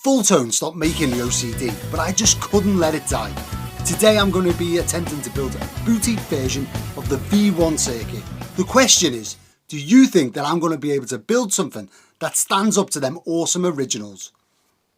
Fulltone stopped making the OCD, but I just couldn't let it die. Today I'm going to be attempting to build a boutique version of the V1 circuit. The question is, do you think that I'm going to be able to build something that stands up to them awesome originals?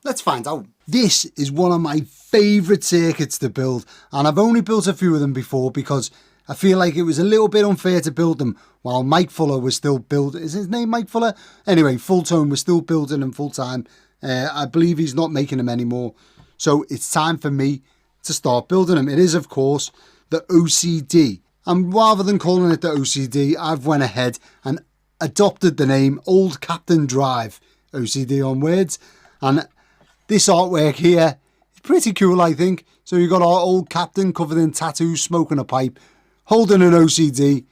Let's find out. This is one of my favourite circuits to build, and I've only built a few of them before because I feel like it was a little bit unfair to build them while Mike Fuller was still building. Is his name Mike Fuller? Anyway, Fulltone was still building them full time. I believe he's not making them anymore. So it's time for me to start building them. It is, of course, the OCD. And rather than calling it the OCD, I've went ahead and adopted the name Old Captain Drive. OCD on words. And this artwork here is pretty cool, I think. So you've got our old captain covered in tattoos, smoking a pipe, holding an OCD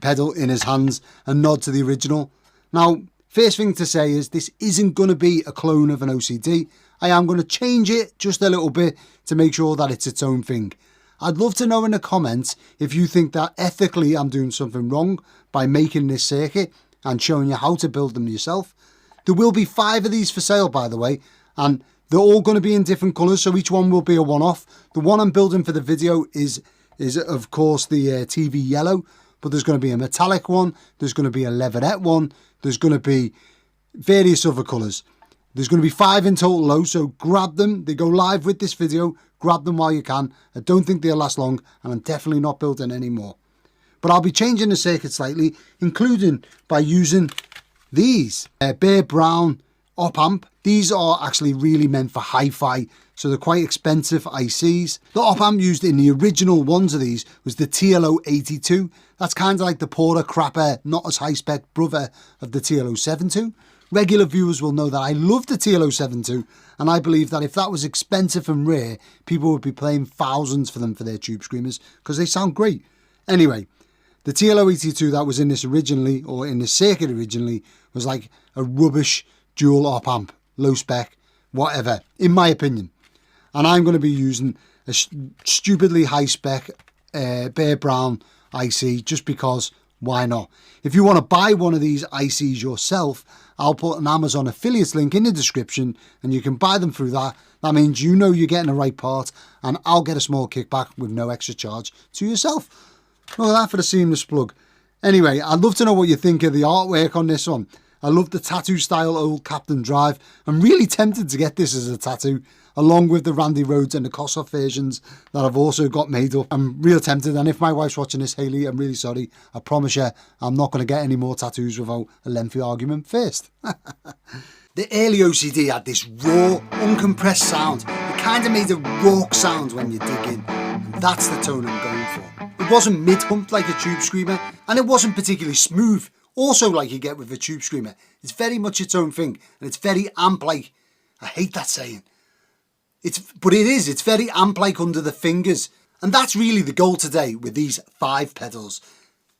pedal in his hands, and nod to the original. Now, first thing to say is this isn't going to be a clone of an OCD. I am going to change it just a little bit to make sure that it's its own thing. I'd love to know in the comments if you think that ethically I'm doing something wrong by making this circuit and showing you how to build them yourself. There will be 5 of these for sale, by the way, and they're all going to be in different colours, so each one will be a one-off. The one I'm building for the video is of course the TV yellow, but there's going to be a metallic one, there's going to be a leatherette one, there's going to be various other colours. There's going to be 5 in total though, so grab them. They go live with this video. Grab them while you can. I don't think they'll last long, and I'm definitely not building any more. But I'll be changing the circuit slightly, including by using these bare brown op amp. These are actually really meant for hi-fi, so they're quite expensive ICs. The op amp used in the original ones of these was the TLO82. That's kind of like the poorer, crapper, not as high-spec brother of the TLO72. Regular viewers will know that I love the TLO72, and I believe that if that was expensive and rare, people would be paying thousands for them for their tube screamers because they sound great. Anyway, the TLO82 that was in this originally, or in this circuit originally, was like a rubbish dual op amp, low spec, whatever, in my opinion. And I'm going to be using a stupidly high spec bare brown IC just because, why not? If you want to buy one of these ICs yourself, I'll put an Amazon affiliates link in the description and you can buy them through that. That means you know you're getting the right part and I'll get a small kickback with no extra charge to yourself. Look at that for the seamless plug. Anyway, I'd love to know what you think of the artwork on this one. I love the tattoo style Old Captain Drive. I'm really tempted to get this as a tattoo, along with the Randy Rhodes and the Kossoff versions that I've also got made up. I'm real tempted, and if my wife's watching this, Hayley, I'm really sorry. I promise you, I'm not going to get any more tattoos without a lengthy argument first. The early OCD had this raw, uncompressed sound. It kind of made a rauc sound when you dig in. And that's the tone I'm going for. It wasn't mid-humped like a tube screamer, and it wasn't particularly smooth, also like you get with a tube screamer. It's very much its own thing, and it's very amp-like. I hate that saying. But it is, it's very amp-like under the fingers. And that's really the goal today with these 5 pedals.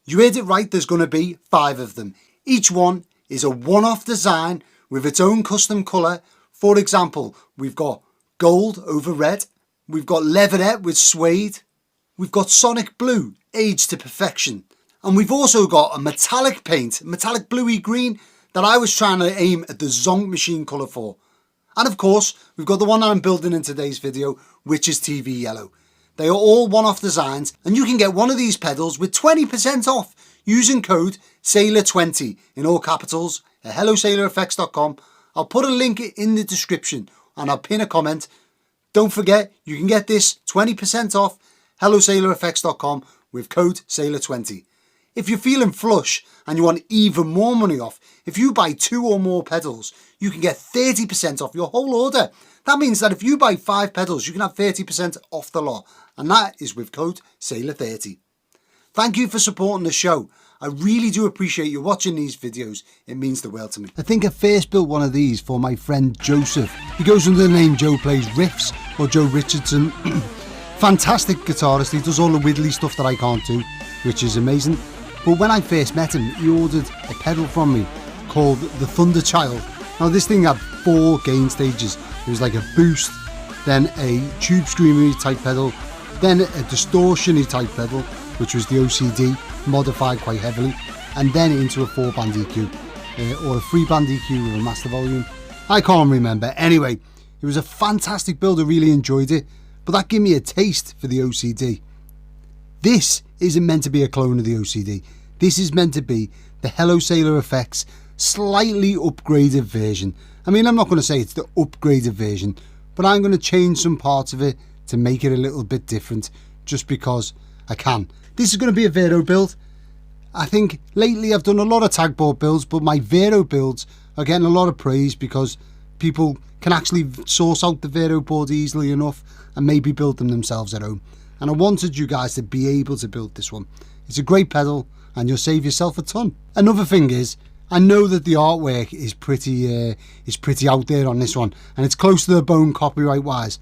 You heard it right, there's going to be 5 of them. Each one is a one-off design with its own custom colour. For example, we've got gold over red. We've got leatherette with suede. We've got sonic blue, aged to perfection. And we've also got a metallic paint, metallic bluey green, that I was trying to aim at the Zonk machine colour for. And of course, we've got the one that I'm building in today's video, which is TV yellow. They are all one-off designs, and you can get one of these pedals with 20% off using code SAILOR20 in all capitals at hellosailoreffects.com. I'll put a link in the description and I'll pin a comment. Don't forget, you can get this 20% off hellosailoreffects.com with code SAILOR20. If you're feeling flush and you want even more money off, if you buy 2 or more pedals, you can get 30% off your whole order. That means that if you buy 5 pedals, you can have 30% off the lot. And that is with code SAILOR30. Thank you for supporting the show. I really do appreciate you watching these videos. It means the world to me. I think I first built one of these for my friend Joseph. He goes under the name Joe Plays Riffs or Joe Richardson. Fantastic guitarist. He does all the widdly stuff that I can't do, which is amazing. But when I first met him, he ordered a pedal from me called the Thunderchild. Now this thing had 4 gain stages. It was like a boost, then a tube screamery type pedal, then a distortion-y type pedal, which was the OCD, modified quite heavily, and then into a 4-band EQ, or a 3-band EQ with a master volume. I can't remember. Anyway, It was a fantastic build, I really enjoyed it, but that gave me a taste for the OCD. This isn't meant to be a clone of the OCD. This is meant to be the Hello Sailor Effects slightly upgraded version. I mean, I'm not going to say it's the upgraded version, but I'm going to change some parts of it to make it a little bit different, just because I can. This is going to be a Vero build. I think lately I've done a lot of tag board builds, but my Vero builds are getting a lot of praise because people can actually source out the Vero board easily enough and maybe build them themselves at home. And I wanted you guys to be able to build this one. It's a great pedal and you'll save yourself a ton. Another thing is, I know that the artwork is pretty out there on this one, and it's close to the bone copyright wise,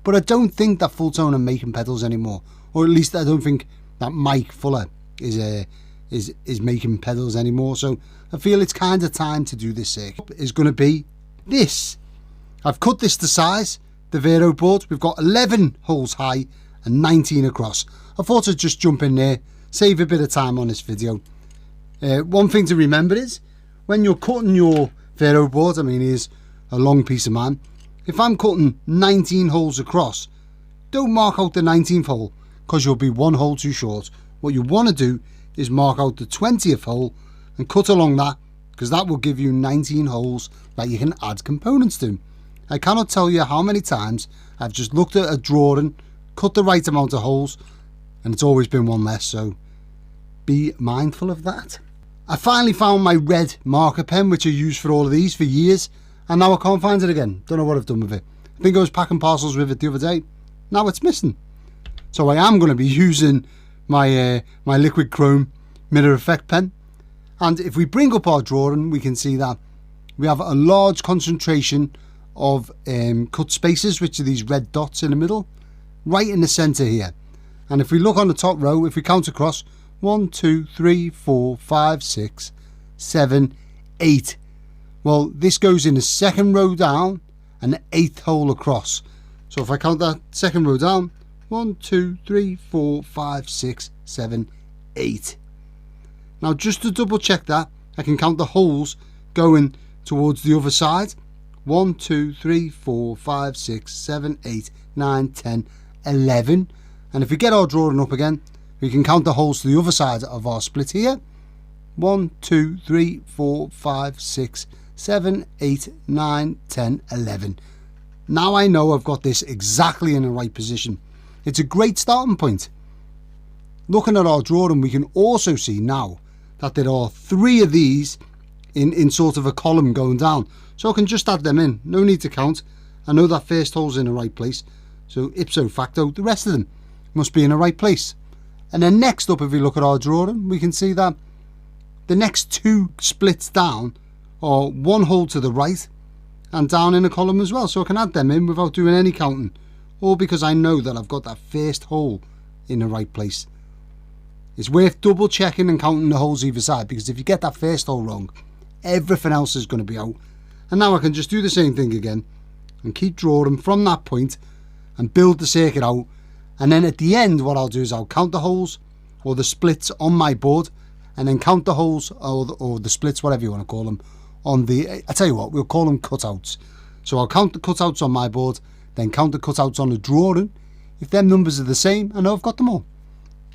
but I don't think that Fulltone are making pedals anymore, or at least I don't think that Mike Fuller is making pedals anymore. So I feel it's kind of time to do this circuit. Is going to be this. I've cut this to size, the Vero board. We've got 11 holes high and 19 across. I thought I'd just jump in there, save a bit of time on this video. One thing to remember is, when you're cutting your Vero board, I mean, here's a long piece of mine. If I'm cutting 19 holes across, don't mark out the 19th hole, because you'll be one hole too short. What you want to do is mark out the 20th hole and cut along that, because that will give you 19 holes that you can add components to. I cannot tell you how many times I've just looked at a drawing, cut the right amount of holes, and it's always been one less, so be mindful of that. I finally found my red marker pen, which I used for all of these for years, and now I can't find it again. Don't know what I've done with it. I think I was packing parcels with it the other day. Now it's missing. So I am going to be using my my liquid chrome mirror effect pen. And if we bring up our drawing, we can see that we have a large concentration of cut spaces, which are these red dots in the middle, right in the center here. And if we look on the top row, if we count across, 1, 2, 3, 4, 5, 6, 7, 8. Well, this goes in the second row down and the 8th hole across. So if I count that second row down, 1, 2, 3, 4, 5, 6, 7, 8. Now, just to double check that, I can count the holes going towards the other side. 1, 2, 3, 4, 5, 6, 7, 8, 9, 10, 11. And if we get our drawing up again, we can count the holes to the other side of our split here. 1, 2, 3, 4, 5, 6, 7, 8, 9, 10, 11. Now I know I've got this exactly in the right position. It's a great starting point. Looking at our drawing, we can also see now that there are 3 of these in sort of a column going down. So I can just add them in. No need to count. I know that first hole's in the right place. So ipso facto, the rest of them must be in the right place. And then next up, if we look at our drawing, we can see that the next 2 splits down are 1 hole to the right and down in a column as well. So I can add them in without doing any counting, all because I know that I've got that first hole in the right place. It's worth double checking and counting the holes either side, because if you get that first hole wrong, everything else is going to be out. And now I can just do the same thing again and keep drawing from that point and build the circuit out. And then at the end, what I'll do is I'll count the holes or the splits on my board, and then count the holes or the splits, whatever you want to call them, on the, I tell you what, we'll call them cutouts. So I'll count the cutouts on my board, then count the cutouts on the drawing. If them numbers are the same, I know I've got them all.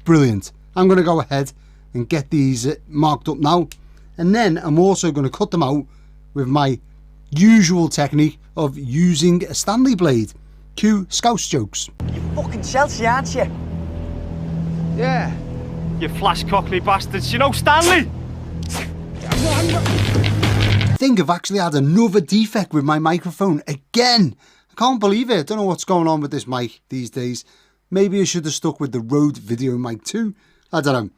Brilliant. I'm going to go ahead and get these marked up now. And then I'm also going to cut them out with my usual technique of using a Stanley blade. Cue Scouse jokes. You fucking Chelsea, aren't you? Yeah. You flash cockney bastards. You know Stanley? I think I've actually had another defect with my microphone again. I can't believe it. I don't know what's going on with this mic these days. Maybe I should have stuck with the Rode Video Mic 2. I don't know.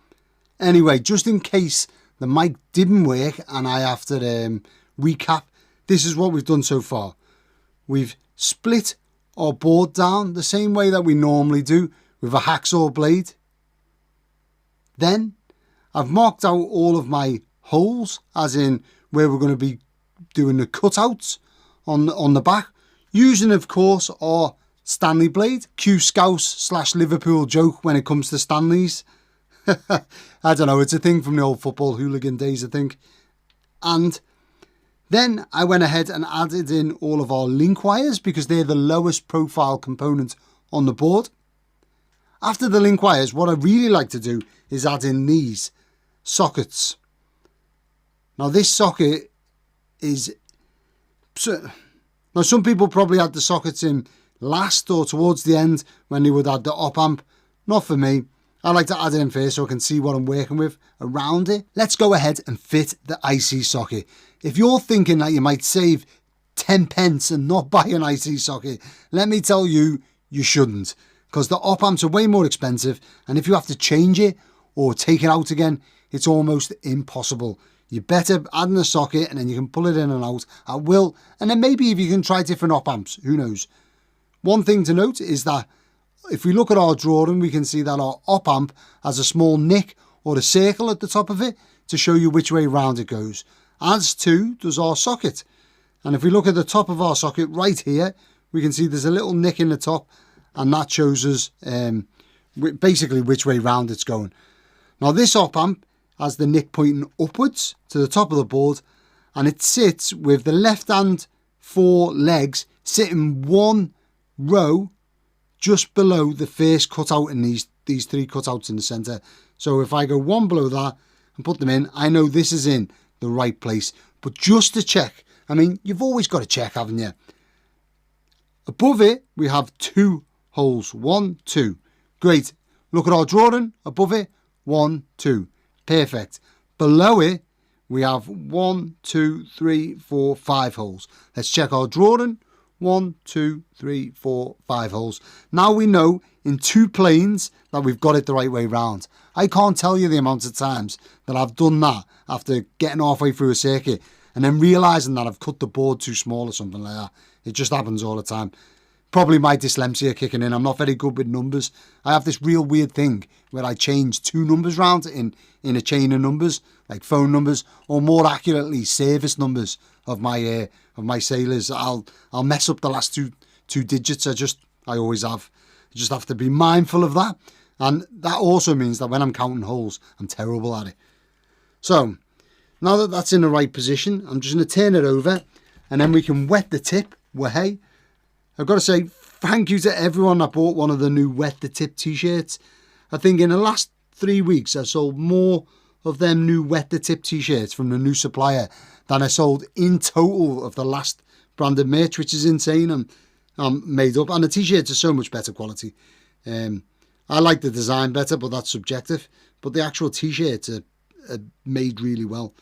Anyway, just in case the mic didn't work and I have to recap, this is what we've done so far. We've split our board down the same way that we normally do with a hacksaw blade. Then I've marked out all of my holes, as in where we're going to be doing the cutouts on the back, using of course our Stanley blade. Cue Scouse / Liverpool joke when it comes to Stanleys. I don't know, it's a thing from the old football hooligan days, I think. And Then I went ahead and added in all of our link wires because they're the lowest profile component on the board. After the link wires, what I really like to do is add in these sockets. Now this socket is... Now some people probably add the sockets in last or towards the end when they would add the op amp. Not for me. I like to add it in first so I can see what I'm working with around it. Let's go ahead and fit the IC socket. If you're thinking that you might save 10 pence and not buy an IC socket, let me tell you, you shouldn't. Because the op amps are way more expensive, and if you have to change it or take it out again, it's almost impossible. You're better adding a socket and then you can pull it in and out at will, and then maybe if you can try different op amps, who knows. One thing to note is that if we look at our drawing, we can see that our op amp has a small nick or a circle at the top of it to show you which way round it goes. As too does our socket. And if we look at the top of our socket right here, we can see there's a little nick in the top, and that shows us basically which way round it's going. Now this op amp has the nick pointing upwards to the top of the board, and it sits with the left hand 4 legs sitting one row just below the first cutout in these 3 cutouts in the centre. So if I go one below that and put them in, I know this is in the right place. But just to check, I mean, you've always got to check, haven't you? Above it, we have 2 holes. 1, 2. Great. Look at our drawing. Above it, 1, 2. Perfect. Below it, we have 1, 2, 3, 4, 5 holes. Let's check our drawing. 1, 2, 3, 4, 5 holes. Now we know in 2 planes that we've got it the right way round. I can't tell you the amount of times that I've done that after getting halfway through a circuit and then realising that I've cut the board too small or something like that. It just happens all the time. Probably my dyslexia kicking in. I'm not very good with numbers. I have this real weird thing where I change 2 numbers round in a chain of numbers, like phone numbers, or more accurately, service numbers of my sailors. I'll mess up the last two digits. I always have. I just have to be mindful of that. And that also means that when I'm counting holes, I'm terrible at it. So now that that's in the right position, I'm just going to turn it over and then we can wet the tip. Well, hey, I've got to say thank you to everyone that bought one of the new Wet the Tip t-shirts. I think in the last 3 weeks, I sold more of them new Wet the Tip t-shirts from the new supplier than I sold in total of the last branded merch, which is insane. I'm made up. And the t-shirts are so much better quality. I like the design better, but that's subjective. But the actual t-shirts are made really well.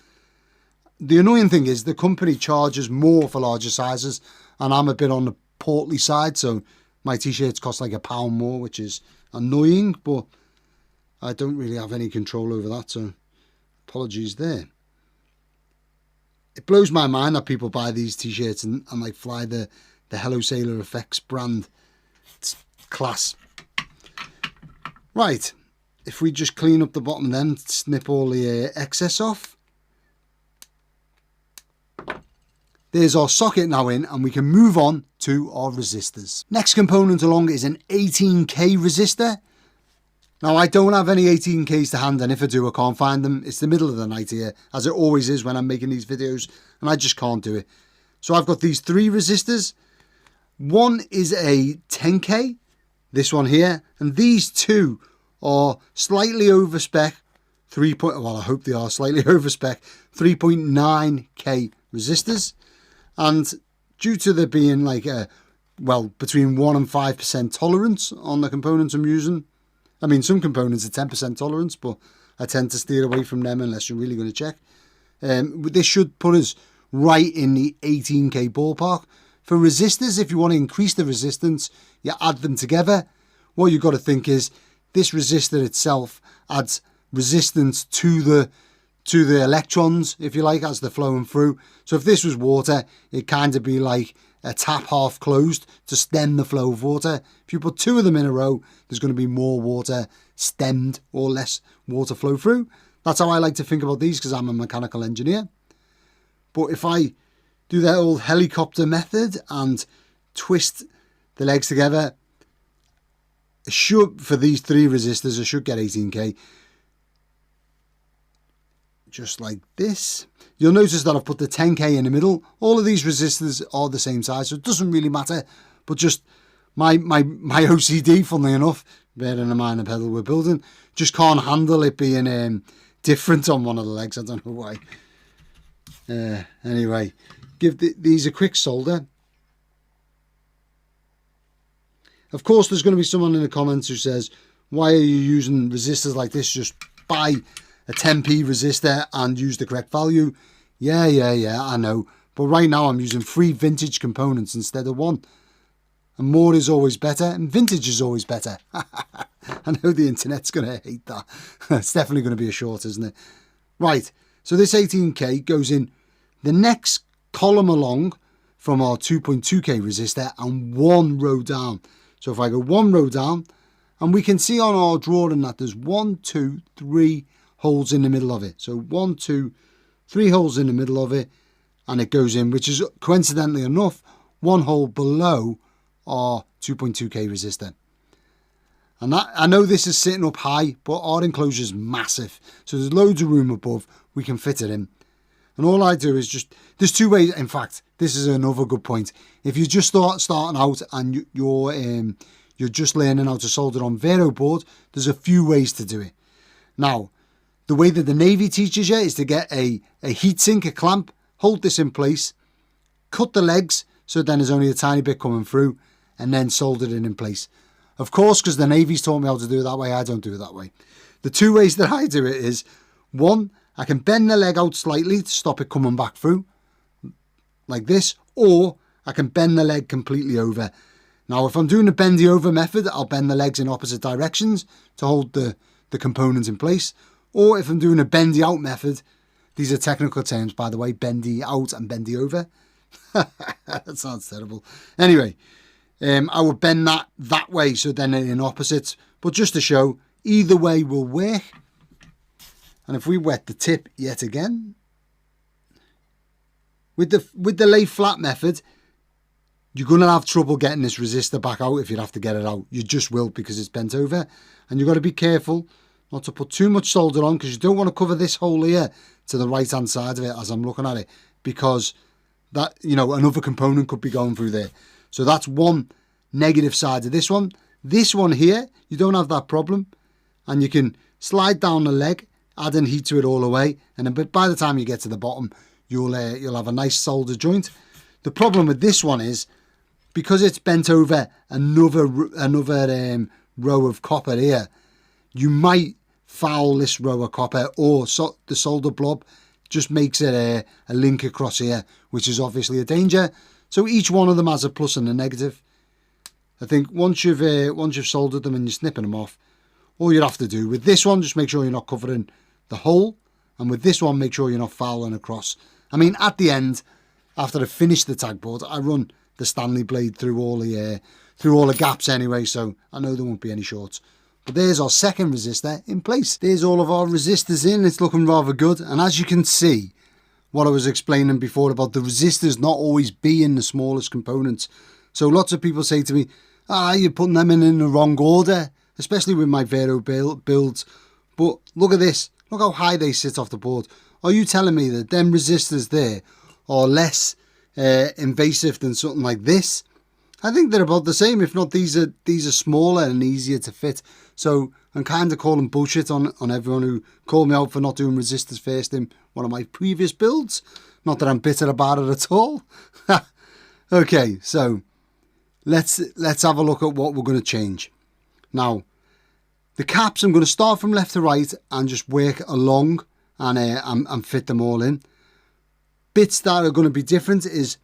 The annoying thing is the company charges more for larger sizes, and I'm a bit on the portly side, so my t-shirts cost like £1 more, which is annoying, but I don't really have any control over that, so apologies there. It blows my mind that people buy these t-shirts and like fly the Hello Sailor Effects brand. It's class. Right, if we just clean up the bottom then, snip all the excess off. There's our socket now in, and we can move on to our resistors. Next component along is an 18K resistor. Now I don't have any 18Ks to hand, and if I do I can't find them. It's the middle of the night here, as it always is when I'm making these videos, and I just can't do it. So I've got these 3 resistors. One is a 10K, this one here, and these 2 are slightly over spec, well I hope they are slightly over spec, 3.9K resistors. And due to there being like between 1 and 5% tolerance on the components I'm using, I mean some components are 10% tolerance, but I tend to steer away from them unless you're really going to check. This should put us right in the 18K ballpark. For resistors, if you want to increase the resistance, you add them together. What you've got to think is this resistor itself adds resistance to the electrons, if you like, as they're flowing through. So if this was water, it'd kind of be like a tap half closed to stem the flow of water. If you put 2 of them in a row, there's going to be more water stemmed or less water flow through. That's how I like to think about these because I'm a mechanical engineer. But if I do that old helicopter method and twist the legs together, for these 3 resistors, I should get 18K. just like this. You'll notice that I've put the 10k in the middle. All of these resistors are the same size, so it doesn't really matter. But just my OCD, funnily enough, bearing in mind the pedal we're building, just can't handle it being different on one of the legs. I don't know why. Anyway, give these a quick solder. Of course, there's going to be someone in the comments who says, why are you using resistors like this? Just buy a 10p resistor and use the correct value. Yeah, I know. But right now I'm using 3 vintage components instead of 1. And more is always better, and vintage is always better. I know the internet's going to hate that. It's definitely going to be a short, isn't it? Right, so this 18k goes in the next column along from our 2.2k resistor and 1 row down. So if I go 1 row down, and we can see on our drawing that there's 1, 2, 3 holes in the middle of it. So 1, 2, 3 holes in the middle of it, and it goes in, which is coincidentally enough 1 hole below our 2.2k resistor. And that, I know this is sitting up high, but our enclosure is massive, so there's loads of room above. We can fit it in. And all I do is just, there's 2 ways. In fact, this is another good point. If you just starting out and you're just learning how to solder on Veroboard, there's a few ways to do it. Now, the way that the Navy teaches you is to get a heatsink, a clamp, hold this in place, cut the legs so then there's only a tiny bit coming through, and then solder it in place. Of course, because the Navy's taught me how to do it that way, I don't do it that way. The 2 ways that I do it is, 1, I can bend the leg out slightly to stop it coming back through, like this, or I can bend the leg completely over. Now, if I'm doing the bendy over method, I'll bend the legs in opposite directions to hold the components in place. Or if I'm doing a bendy out method, these are technical terms, by the way, bendy out and bendy over. That sounds terrible. Anyway, I would bend that way, so then in opposites. But just to show, either way will work. And if we wet the tip yet again, with the lay flat method, you're going to have trouble getting this resistor back out if you'd have to get it out. You just will, because it's bent over. And you've got to be careful not to put too much solder on, because you don't want to cover this hole here to the right hand side of it as I'm looking at it, because that, you know, another component could be going through there. So that's one negative side of this one. This one here, you don't have that problem, and you can slide down the leg, adding heat to it all the way, and then by the time you get to the bottom, you'll have a nice solder joint. The problem with this one is, because it's bent over another row of copper here, you might foul this row of copper, or the solder blob just makes it a link across here, which is obviously a danger. So each one of them has a plus and a negative. I think once you've soldered them and you're snipping them off, all you'd have to do with this one, just make sure you're not covering the hole, and with this one, make sure you're not fouling across. I mean, at the end, after I finish the tag board, I run the Stanley blade through all the gaps anyway, so I know there won't be any shorts. But there's our second resistor in place. There's all of our resistors in. It's looking rather good. And as you can see, what I was explaining before about the resistors not always being the smallest components. So lots of people say to me, you're putting them in the wrong order, especially with my Vero builds. But look at this. Look how high they sit off the board. Are you telling me that them resistors there are less invasive than something like this? I think they're about the same. If not, these are smaller and easier to fit. So I'm kind of calling bullshit on everyone who called me out for not doing resistors first in one of my previous builds. Not that I'm bitter about it at all. Okay, so let's have a look at what we're going to change. Now, the caps, I'm going to start from left to right and just work along and fit them all in. Bits that are going to be different is,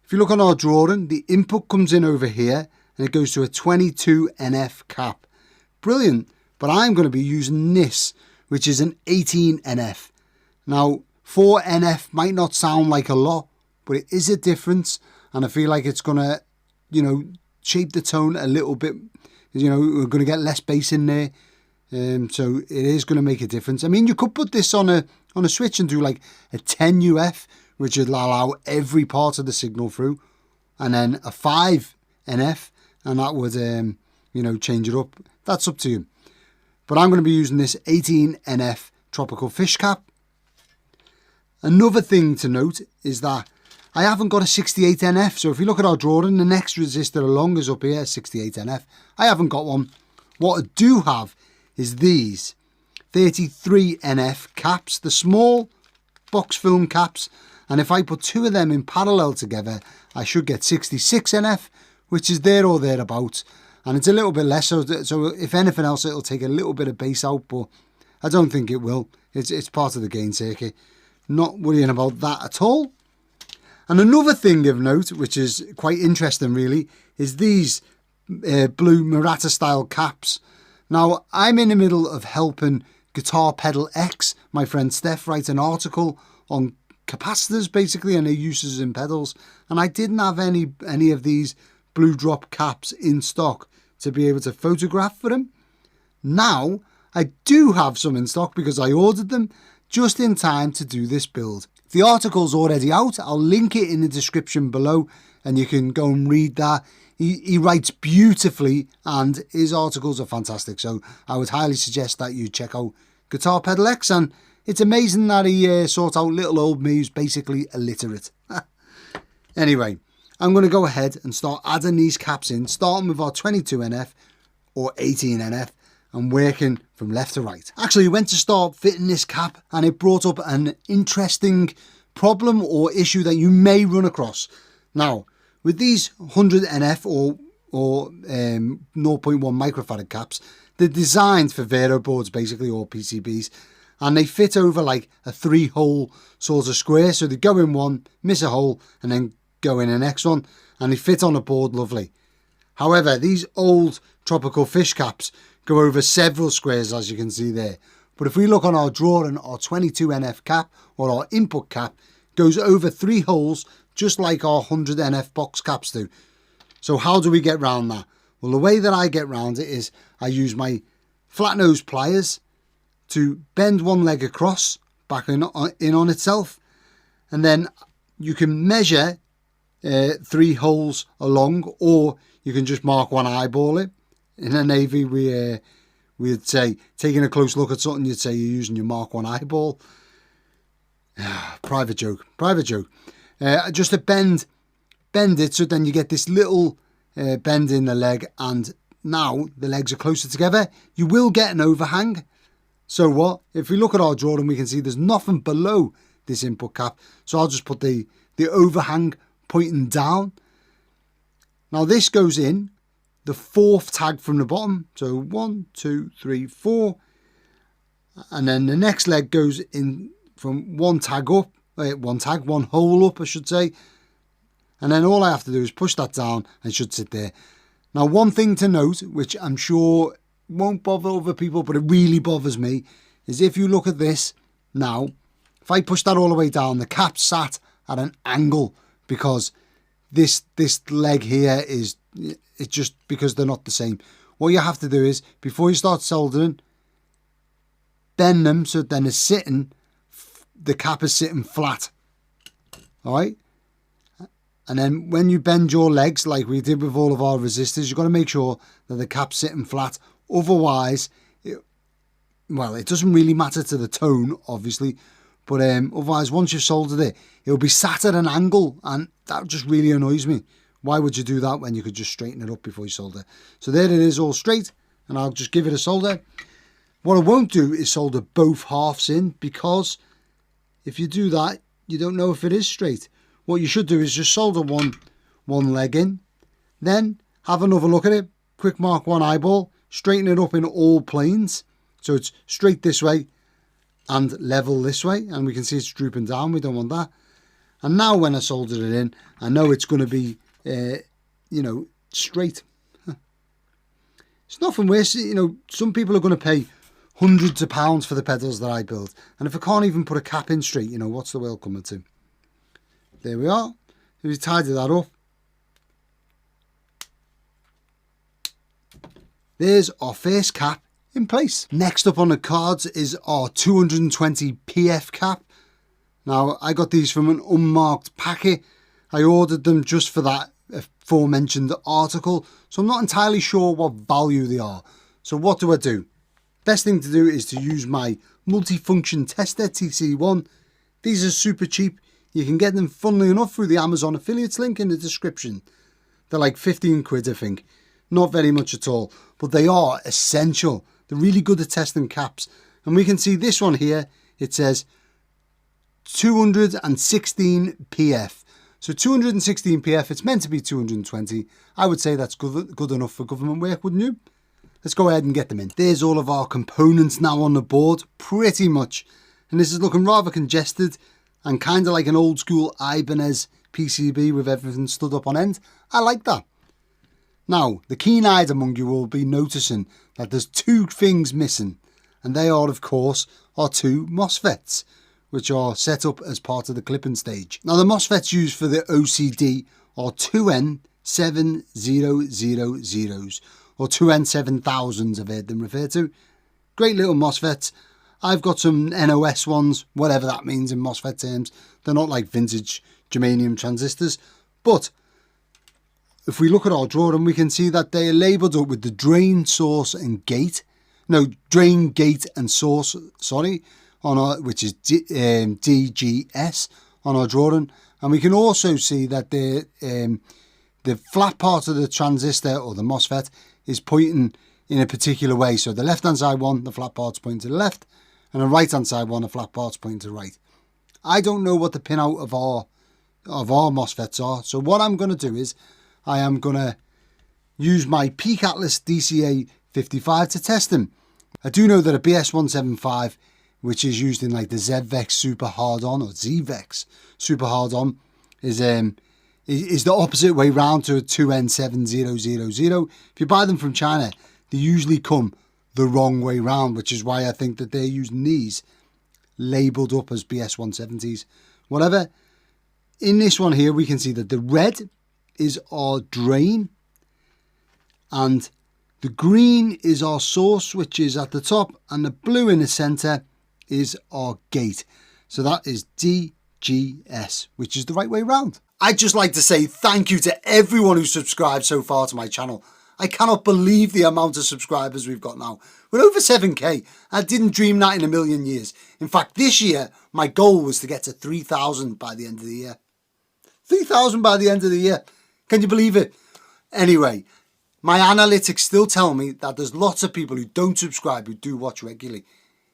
if you look on our drawing, the input comes in over here and it goes to a 22 NF cap. Brilliant. But I'm going to be using this, which is an 18 NF. Now, 4 NF might not sound like a lot, but it is a difference. And I feel like it's going to, shape the tone a little bit. We're going to get less bass in there. So it is going to make a difference. I mean, you could put this on a switch and do like a 10 UF, which would allow every part of the signal through, and then a 5 NF, and that would, change it up. That's up to you. But I'm going to be using this 18 NF tropical fish cap. Another thing to note is that I haven't got a 68NF. So if you look at our drawing, the next resistor along is up here, 68NF. I haven't got one. What I do have is these 33NF caps, the small box film caps. And if I put two of them in parallel together, I should get 66NF, which is there or thereabouts. And it's a little bit less, so if anything else, it'll take a little bit of bass out, but I don't think it will. It's part of the gain circuit. Not worrying about that at all. And another thing of note, which is quite interesting really, is these blue Murata style caps. Now, I'm in the middle of helping Guitar Pedal X, my friend Steph, write an article on capacitors basically and their uses in pedals. And I didn't have any of these blue drop caps in stock to be able to photograph for them. Now, I do have some in stock because I ordered them just in time to do this build. The article's already out. I'll link it in the description below and you can go and read that. He writes beautifully and his articles are fantastic. So I would highly suggest that you check out Guitar Pedal X, and it's amazing that he sorts out little old me who's basically illiterate. Anyway, I'm going to go ahead and start adding these caps in, starting with our 22NF or 18NF. and working from left to right. Actually, went to start fitting this cap and it brought up an interesting problem or issue that you may run across. Now, with these 100 NF or 0.1 microfarad caps, they're designed for Veroboards basically, or PCBs, and they fit over like a 3-hole sort of square. So they go in one, miss a hole, and then go in the next one, and they fit on a board lovely. However, these old tropical fish caps go over several squares, as you can see there. But if we look on our drawing, our 22NF cap or our input cap goes over 3 holes, just like our 100 NF box caps do. So how do we get round that? Well, the way that I get round it is I use my flat nose pliers to bend one leg across, back in on itself, and then you can measure 3 holes along, or you can just mark one eyeball it. In the Navy, we'd say, taking a close look at something, you'd say you're using your mark one eyeball. Private joke. Just to bend it, so then you get this little bend in the leg, and now the legs are closer together. You will get an overhang. So what? If we look at our drawing, we can see there's nothing below this input cap. So I'll just put the overhang pointing down. Now this goes in the 4th tag from the bottom. So 1, 2, 3, 4. And then the next leg goes in from one hole up, I should say. And then all I have to do is push that down and it should sit there. Now, one thing to note, which I'm sure won't bother other people, but it really bothers me, is if you look at this now, if I push that all the way down, the cap sat at an angle because this leg here is, it's just because they're not the same. What you have to do is, before you start soldering, bend them so then it's sitting, the cap is sitting flat. All right? And then when you bend your legs, like we did with all of our resistors, you've got to make sure that the cap's sitting flat. Otherwise, it doesn't really matter to the tone, obviously. But otherwise, once you've soldered it, it'll be sat at an angle. And that just really annoys me. Why would you do that when you could just straighten it up before you solder? So there it is, all straight. And I'll just give it a solder. What I won't do is solder both halves in, because if you do that, you don't know if it is straight. What you should do is just solder one leg in, then have another look at it, quick mark one eyeball, straighten it up in all planes, so it's straight this way and level this way, and we can see it's drooping down. We don't want that. And now when I soldered it in, I know it's going to be, straight. It's nothing worse. Some people are going to pay hundreds of pounds for the pedals that I build, and if I can't even put a cap in straight, what's the world coming to? There we are. We tidied that up. There's our first cap in place. Next up on the cards is our 220 PF cap. Now, I got these from an unmarked packet. I ordered them just for that aforementioned article, so I'm not entirely sure what value they are. So what do? Best thing to do is to use my multifunction tester TC1. These are super cheap. You can get them, funnily enough, through the Amazon affiliates link in the description. They're like 15 quid, I think. Not very much at all, but they are essential. They're really good at testing caps. And we can see this one here, it says 216 PF. So 216 PF, it's meant to be 220. I would say that's good enough for government work, wouldn't you? Let's go ahead and get them in. There's all of our components now on the board, pretty much. And this is looking rather congested and kind of like an old school Ibanez PCB with everything stood up on end. I like that. Now, the keen-eyed among you will be noticing that there's two things missing. And they are, of course, our two MOSFETs, which are set up as part of the clipping stage. Now, the MOSFETs used for the OCD are 2N7000s, or 2N7000s I've heard them referred to. Great little MOSFETs. I've got some NOS ones, whatever that means in MOSFET terms. They're not like vintage germanium transistors. But if we look at our drawing, we can see that they are labelled up with the drain, source and gate. No, drain, gate and source, sorry, on our, which is DGS on our drawing. And we can also see that the flat part of the transistor or the MOSFET is pointing in a particular way. So the left hand side one, the flat part's pointing to the left, and the right hand side one, the flat part's pointing to the right. I don't know what the pin out of our MOSFETs are. So what I'm going to do is I am going to use my Peak Atlas DCA 55 to test them. I do know that a BS175, which is used in like the ZVEX Super Hard-On or ZVEX Super Hard-On, is the opposite way round to a 2N7000. If you buy them from China, they usually come the wrong way round, which is why I think that they're using these labelled up as BS170s. Whatever. In this one here, we can see that the red is our drain and the green is our source, which is at the top, and the blue in the centre is our gate. So that is DGS, which is the right way round. I'd just like to say thank you to everyone who's subscribed so far to my channel. I cannot believe the amount of subscribers we've got now. We're over 7k. I didn't dream that in a million years. In fact, this year, my goal was to get to 3,000 by the end of the year. 3,000 by the end of the year. Can you believe it? Anyway, my analytics still tell me that there's lots of people who don't subscribe who do watch regularly.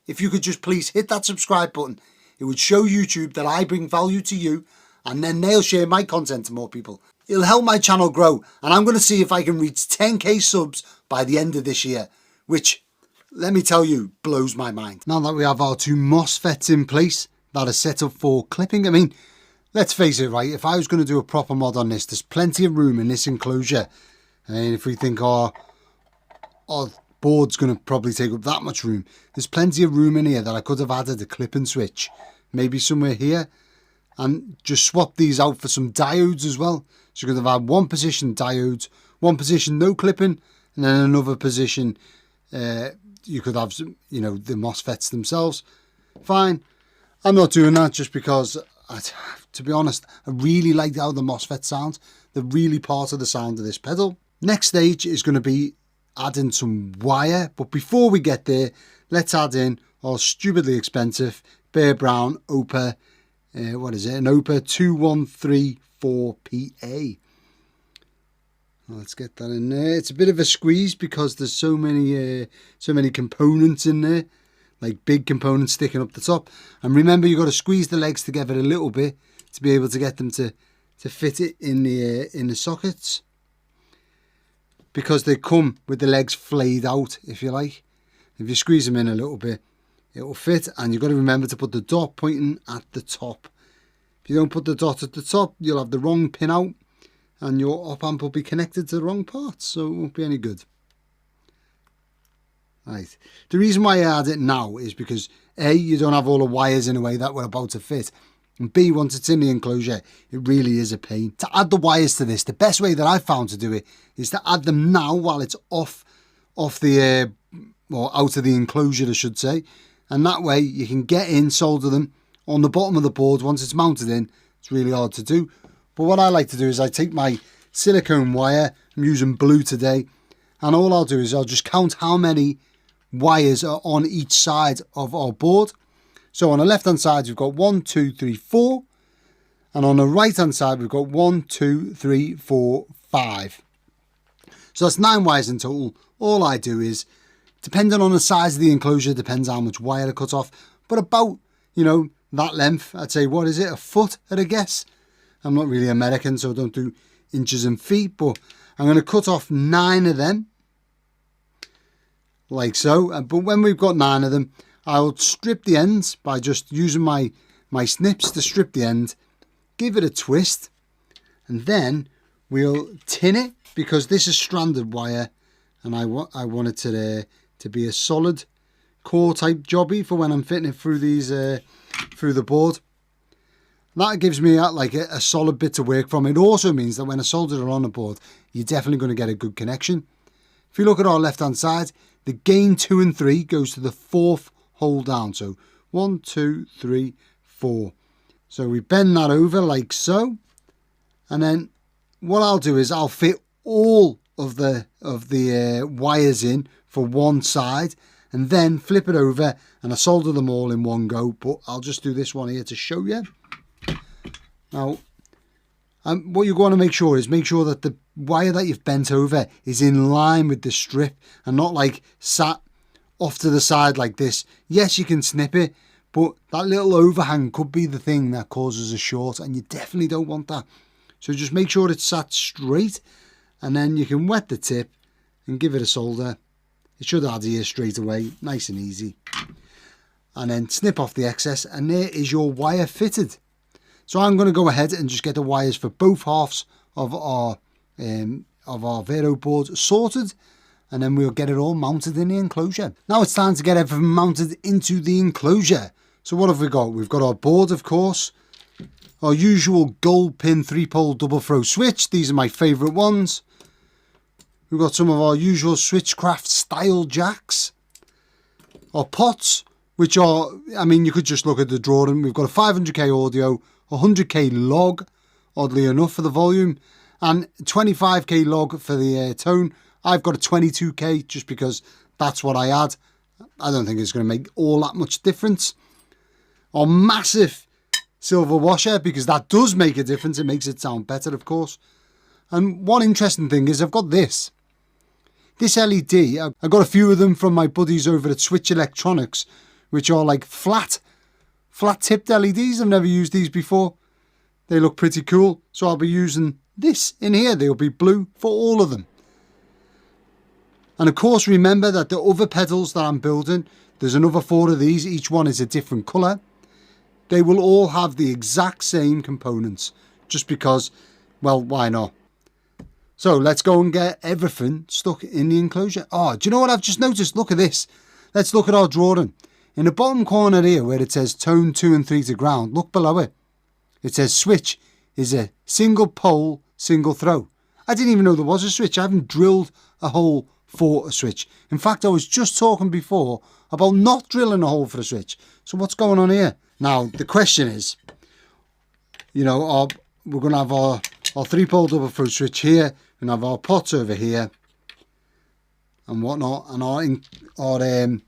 If you could just please hit that subscribe button, it would show YouTube that I bring value to you, and then they'll share my content to more people. It'll help my channel grow, and I'm going to see if I can reach 10k subs by the end of this year, which, let me tell you, blows my mind. Now that we have our two MOSFETs in place that are set up for clipping, I mean, let's face it, right, if I was going to do a proper mod on this, there's plenty of room in this enclosure. And if we think our board's going to probably take up that much room, there's plenty of room in here that I could have added a clipping switch, maybe somewhere here, and just swap these out for some diodes as well. So you could have had one position diodes, one position no clipping, and then another position you could have some, you know, the MOSFETs themselves. Fine. I'm not doing that just because, to be honest, I really like how the MOSFET sounds. They're really part of the sound of this pedal. Next stage is going to be adding some wire, but before we get there, let's add in our stupidly expensive Bear Brown OPA, what is it, an OPA 2134PA. Let's get that in there. It's a bit of a squeeze because there's so many components in there, like big components sticking up the top. And remember, you've got to squeeze the legs together a little bit to be able to get them to fit it in the sockets, because they come with the legs flayed out, if you like. If you squeeze them in a little bit, it will fit, and you've got to remember to put the dot pointing at the top. If you don't put the dot at the top, you'll have the wrong pin out, and your op amp will be connected to the wrong parts, so it won't be any good. Right. The reason why I add it now is because A, you don't have all the wires in a way that we're about to fit, and B, once it's in the enclosure, it really is a pain. To add the wires to this, the best way that I've found to do it is to add them now while it's off the or out of the enclosure, I should say, and that way you can get in, solder them on the bottom of the board. Once it's mounted in, it's really hard to do. But what I like to do is I take my silicone wire, I'm using blue today, and all I'll do is I'll just count how many wires are on each side of our board. So on the left hand side we've got 1, 2, 3, 4, and on the right hand side we've got 1, 2, 3, 4, 5. So that's 9 wires in total. All I do is, depending on the size of the enclosure, depends how much wire I cut off, but about, you know, that length. I'd say, what is it, a foot at a guess? I'm not really American, so I don't do inches and feet, but I'm going to cut off 9 of them, like so. But when we've got 9 of them, I'll strip the ends by just using my snips to strip the end, give it a twist, and then we'll tin it, because this is stranded wire, and I want it to be a solid core type jobby for when I'm fitting it through these through the board. That gives me like a solid bit to work from. It also means that when I solder it on the board, you're definitely going to get a good connection. If you look at our left hand side, the gain 2 and 3 goes to the 4th hole down. So 1, 2, 3, 4. So we bend that over like so, and then what I'll do is I'll fit all of the wires in for one side, and then flip it over and I solder them all in one go. But I'll just do this one here to show you. Now, what you're going to make sure that the wire that you've bent over is in line with the strip and not like sat off to the side like this. Yes, you can snip it, but that little overhang could be the thing that causes a short, and you definitely don't want that. So just make sure it's sat straight, and then you can wet the tip and give it a solder. It should adhere straight away, nice and easy. And then snip off the excess, and there is your wire fitted. So I'm going to go ahead and just get the wires for both halves of our Veroboard sorted, and then we'll get it all mounted in the enclosure. Now it's time to get everything mounted into the enclosure. So what have we got? We've got our board, of course, our usual gold pin 3-pole double throw switch. These are my favourite ones. We've got some of our usual Switchcraft style jacks. Our pots, which are, I mean, you could just look at the drawing. We've got a 500k audio, 100k log, oddly enough, for the volume, and 25k log for the tone. I've got a 22k just because that's what I had. I don't think it's going to make all that much difference. Our massive silver washer, because that does make a difference. It makes it sound better, of course. And one interesting thing is I've got this LED. I got a few of them from my buddies over at Switch Electronics, which are like flat tipped LEDs. I've never used these before. They look pretty cool. So I'll be using this in here. They'll be blue for all of them. And of course, remember that the other pedals that I'm building, there's another 4 of these. Each one is a different colour. They will all have the exact same components, just because, well, why not? So let's go and get everything stuck in the enclosure. Oh, do you know what I've just noticed? Look at this. Let's look at our drawing. In the bottom corner here where it says tone 2 and 3 to ground, look below it. It says switch is a single pole, single throw. I didn't even know there was a switch. I haven't drilled a hole for a switch. In fact, I was just talking before about not drilling a hole for a switch. So what's going on here? Now, the question is, you know, we're going to have our 3-pole double throw switch here, and have our pots over here and whatnot, and our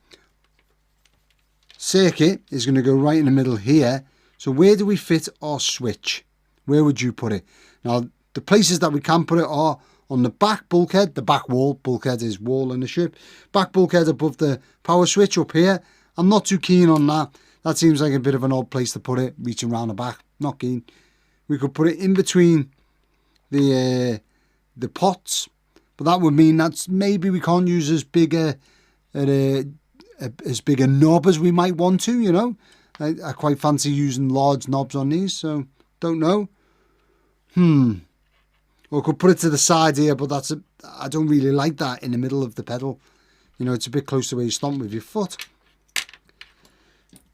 circuit is going to go right in the middle here. So where do we fit our switch? Where would you put it? Now, the places that we can put it are on the back bulkhead, the back wall. Bulkhead is wall in the ship. Back bulkhead above the power switch up here. I'm not too keen on that. That seems like a bit of an odd place to put it, reaching around the back. Not keen. We could put it in between the pots, but that would mean that maybe we can't use as big a knob as we might want to, you know. I quite fancy using large knobs on these, so don't know. Or could put it to the side here, but I don't really like that in the middle of the pedal. You know, it's a bit close to where you stomp with your foot.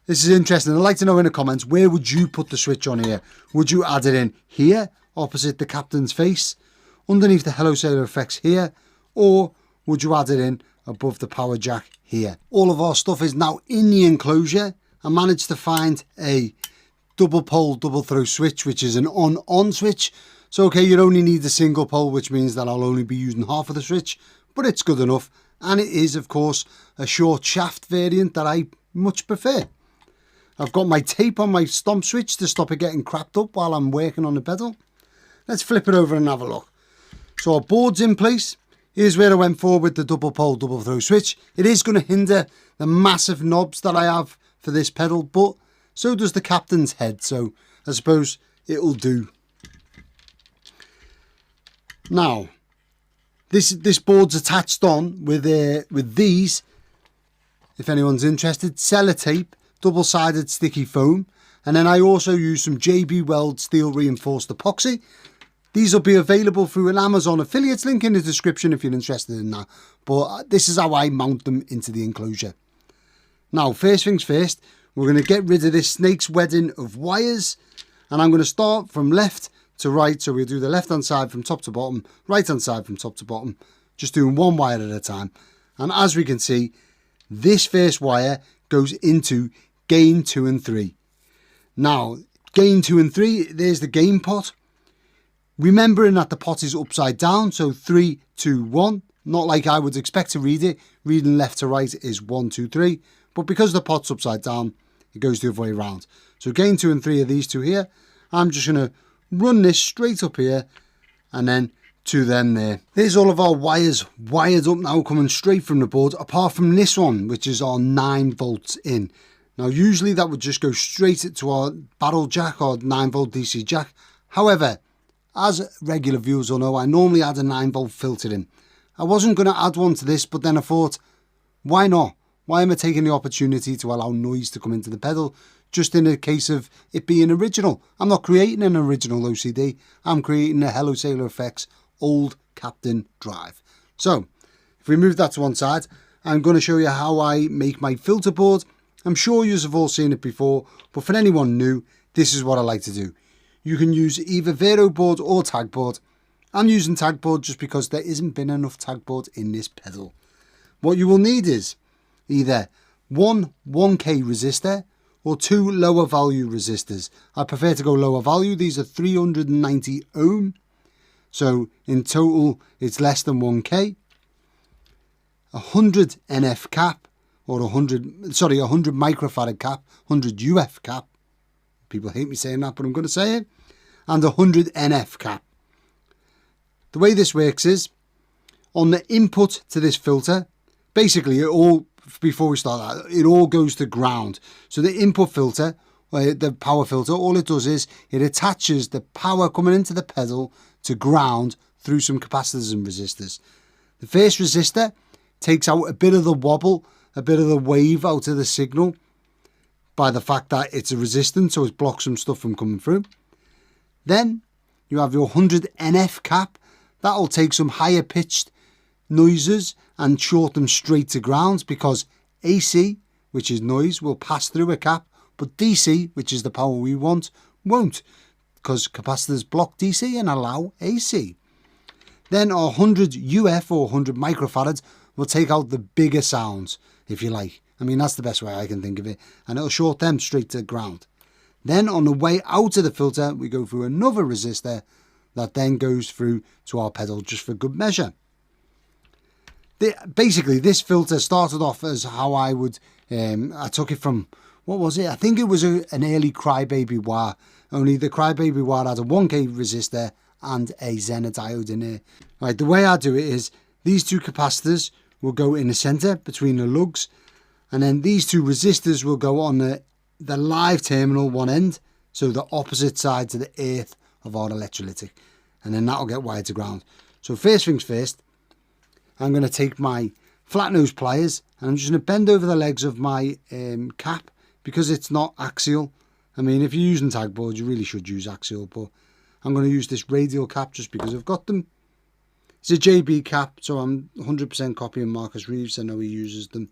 This is interesting. I'd like to know in the comments, where would you put the switch on here? Would you add it in here, opposite the captain's face, underneath the Hello Sailor effects here, or would you add it in above the power jack here? All of our stuff is now in the enclosure. I managed to find a double pole double throw switch, which is an on switch. So okay, you only need a single pole, which means that I'll only be using half of the switch, but it's good enough. And it is, of course, a short shaft variant that I much prefer. I've got my tape on my stomp switch to stop it getting crapped up while I'm working on the pedal. Let's flip it over and have a look. So our board's in place. Here's where I went for with the double pole, double throw switch. It is going to hinder the massive knobs that I have for this pedal, but so does the captain's head, so I suppose it'll do. Now, this board's attached on with these, if anyone's interested, sellotape, double-sided sticky foam, and then I also use some JB Weld steel reinforced epoxy. These will be available through an Amazon affiliates link in the description if you're interested in that. But this is how I mount them into the enclosure. Now, first things first, we're going to get rid of this snake's wedding of wires. And I'm going to start from left to right. So we'll do the left-hand side from top to bottom, right-hand side from top to bottom. Just doing one wire at a time. And as we can see, this first wire goes into gain 2 and 3. Now, gain 2 and 3, there's the gain pot. Remembering that the pot is upside down, so 3, 2, 1. Not like I would expect to read it. Reading left to right is 1, 2, 3. But because the pot's upside down, it goes the other way around. So gain 2 and 3 are these two here. I'm just going to run this straight up here and then to them there. There's all of our wires wired up now, coming straight from the board, apart from this one, which is our 9 volts in. Now, usually that would just go straight to our barrel jack or 9 volt DC jack. However, as regular viewers will know, I normally add a 9 volt filter in. I wasn't going to add one to this, but then I thought, why not? Why am I taking the opportunity to allow noise to come into the pedal, just in a case of it being original? I'm not creating an original OCD, I'm creating a Hello Sailor Effects old Captain drive. So, if we move that to one side, I'm going to show you how I make my filter board. I'm sure you have all seen it before, but for anyone new, this is what I like to do. You can use either Veroboard or tagboard. I'm using tagboard just because there isn't been enough tagboard in this pedal. What you will need is either one 1K resistor or 2 lower value resistors. I prefer to go lower value. These are 390 ohm. So in total, it's less than 1K. 100 NF cap or 100 microfarad cap, 100 UF cap. People hate me saying that, but I'm going to say it. And 100 NF cap. The way this works is, on the input to this filter, basically it all, before we start that, it all goes to ground. So the input filter, the power filter, all it does is, it attaches the power coming into the pedal to ground through some capacitors and resistors. The first resistor takes out a bit of the wobble, a bit of the wave out of the signal, by the fact that it's a resistance, so it blocks some stuff from coming through. Then you have your 100 NF cap. That'll take some higher pitched noises and short them straight to ground, because AC, which is noise, will pass through a cap, but DC, which is the power we want, won't, because capacitors block DC and allow AC. Then our 100 UF or 100 microfarads will take out the bigger sounds, if you like. I mean, that's the best way I can think of it. And it'll short them straight to ground. Then on the way out of the filter, we go through another resistor that then goes through to our pedal just for good measure. Basically, this filter started off as how I would, I took it from, what was it? I think it was an early Crybaby wire. Only the Crybaby wire had a 1K resistor and a Zener diode in there. Right, the way I do it is, these two capacitors will go in the center between the lugs. And then these two resistors will go on the live terminal one end, so the opposite side to the earth of our electrolytic. And then that'll get wired to ground. So first things first, I'm going to take my flat nose pliers and I'm just going to bend over the legs of my cap, because it's not axial. I mean, if you're using tagboard, you really should use axial, but I'm going to use this radial cap just because I've got them. It's a JB cap, so I'm 100% copying Marcus Reeves. I know he uses them.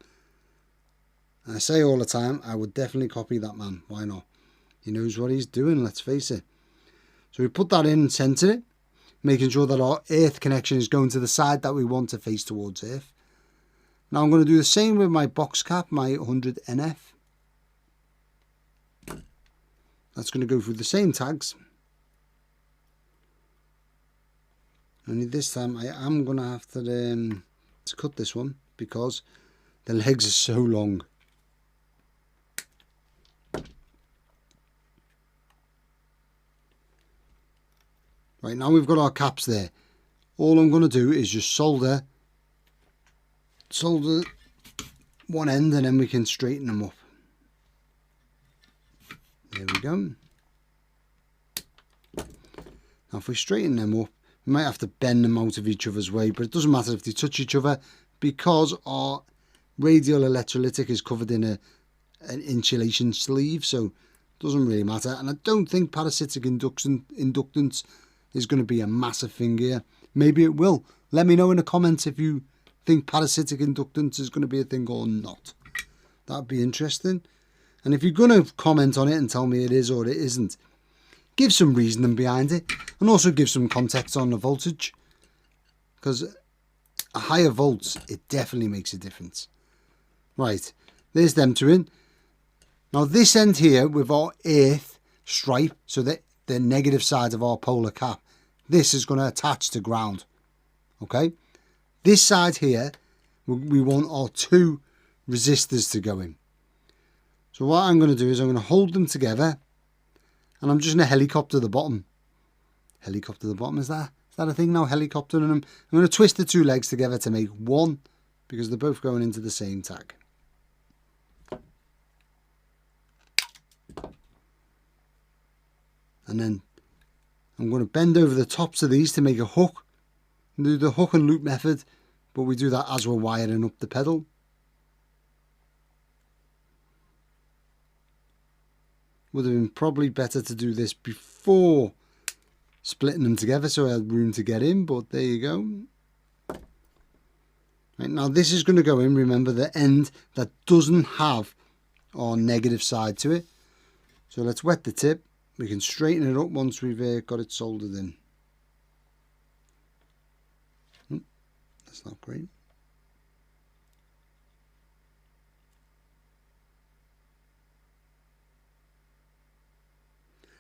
And I say all the time, I would definitely copy that man. Why not? He knows what he's doing, let's face it. So we put that in and center it, making sure that our earth connection is going to the side that we want to face towards earth. Now I'm going to do the same with my box cap, my 100 NF. That's going to go through the same tags. Only this time I am going to have to cut this one because the legs are so long. Right, now we've got our caps there. All I'm going to do is just solder one end, and then we can straighten them up. There we go. Now if we straighten them up, we might have to bend them out of each other's way, but it doesn't matter if they touch each other because our radial electrolytic is covered in an insulation sleeve, so it doesn't really matter. And I don't think parasitic inductance is going to be a massive thing here. Maybe it will. Let me know in the comments if you think parasitic inductance is going to be a thing or not. That'd be interesting. And if you're going to comment on it and tell me it is or it isn't, give some reasoning behind it, and also give some context on the voltage, because a higher volts, it definitely makes a difference. Right, there's them two in. Now this end here with our earth stripe, so that the negative side of our polar cap, this is going to attach to ground. Okay, this side here, we want our two resistors to go in. So what I'm going to do is I'm going to hold them together, and I'm just going to helicopter the bottom. Helicopter the bottom, is that a thing now? Helicoptering them. I'm going to twist the two legs together to make one, because they're both going into the same tag. And then I'm going to bend over the tops of these to make a hook. Do the hook and loop method, but we do that as we're wiring up the pedal. Would have been probably better to do this before splitting them together so I had room to get in, but there you go. Right, now this is going to go in, remember, the end that doesn't have our negative side to it. So let's wet the tip. We can straighten it up once we've got it soldered in. That's not great.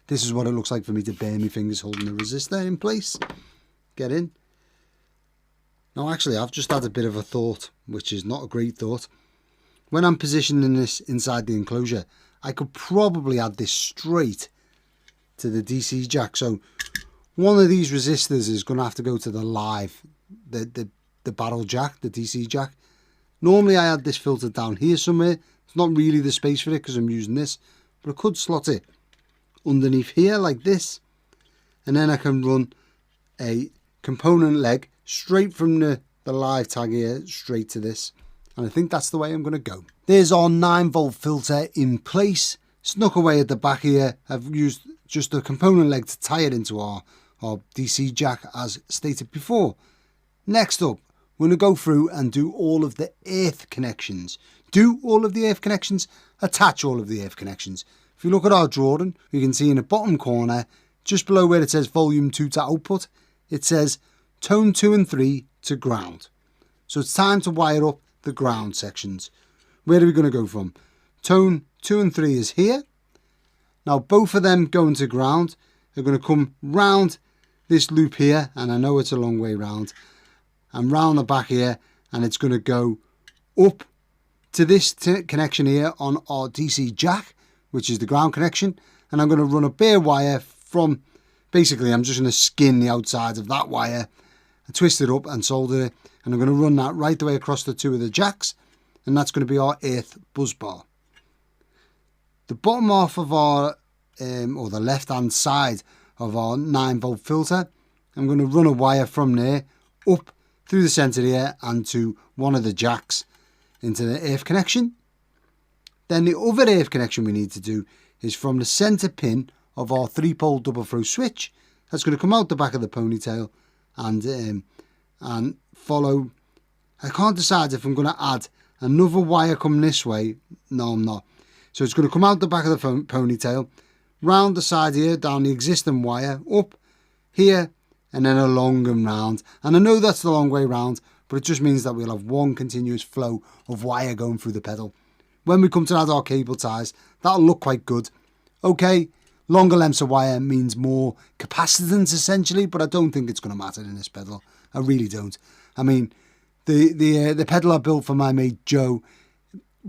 This is what it looks like for me to bare my fingers holding the resistor in place. Get in. Now actually I've just had a bit of a thought, which is not a great thought. When I'm positioning this inside the enclosure, I could probably add this straight to the DC jack. So one of these resistors is going to have to go to the live, the barrel jack, the DC jack. Normally I had this filtered down here somewhere. It's not really the space for it because I'm using this, but I could slot it underneath here like this, and then I can run a component leg straight from the live tag here straight to this, and I think that's the way I'm going to go. There's our 9-volt filter in place, snuck away at the back here. I've used just a component leg to tie it into our DC jack as stated before. Next up, we're going to go through and do all of the earth connections. Do all of the earth connections, attach all of the earth connections. If you look at our drawing, you can see in the bottom corner, just below where it says volume 2 to output, it says tone 2 and 3 to ground. So it's time to wire up the ground sections. Where are we going to go from? Tone 2 and 3 is here. Now both of them going to ground are going to come round this loop here, and I know it's a long way round, and round the back here, and it's going to go up to this connection here on our DC jack, which is the ground connection, and I'm going to run a bare wire from, basically I'm just going to skin the outside of that wire and twist it up and solder it, and I'm going to run that right the way across the two of the jacks, and that's going to be our earth buzz bar. The bottom half of our, or the left hand side of our 9-volt filter, I'm going to run a wire from there up through the centre here and to one of the jacks into the earth connection. Then the other earth connection we need to do is from the centre pin of our 3-pole double throw switch. That's going to come out the back of the ponytail and follow. I can't decide if I'm going to add another wire coming this way. No, I'm not. So it's going to come out the back of the ponytail, round the side here, down the existing wire, up here, and then along and round. And I know that's the long way round, but it just means that we'll have one continuous flow of wire going through the pedal. When we come to add our cable ties, that'll look quite good. Okay, longer lengths of wire means more capacitance essentially, but I don't think it's going to matter in this pedal. I really don't. I mean, the pedal I built for my mate Joe,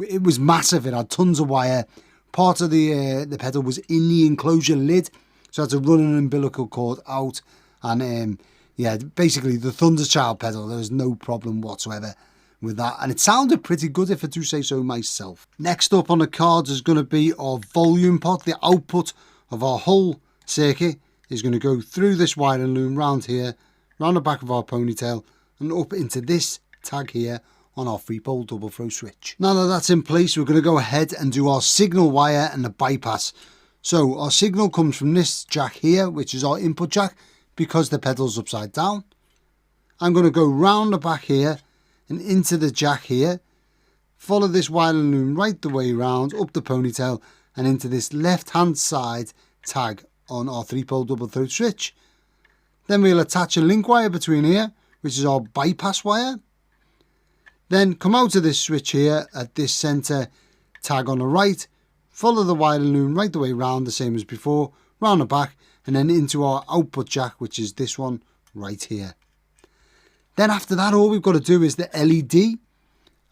it was massive. It had tons of wire. Part of the pedal was in the enclosure lid, so I had to run an umbilical cord out And yeah, basically the Thunderchild pedal, there was no problem whatsoever with that, and it sounded pretty good if I do say so myself. Next up on the cards is going to be our volume pot. The output of our whole circuit is going to go through this wiring loom round here, round the back of our ponytail, and up into this tag here on our 3-pole double throw switch. Now that that's in place, we're going to go ahead and do our signal wire and the bypass. So our signal comes from this jack here, which is our input jack, because the pedal's upside down. I'm going to go round the back here and into the jack here, follow this wiring loom right the way round, up the ponytail, and into this left hand side tag on our 3-pole double throw switch. Then we'll attach a link wire between here, which is our bypass wire. Then come out of this switch here at this center tag on the right, follow the wiring loom right the way round, the same as before, round the back, and then into our output jack, which is this one right here. Then after that, all we've got to do is the LED,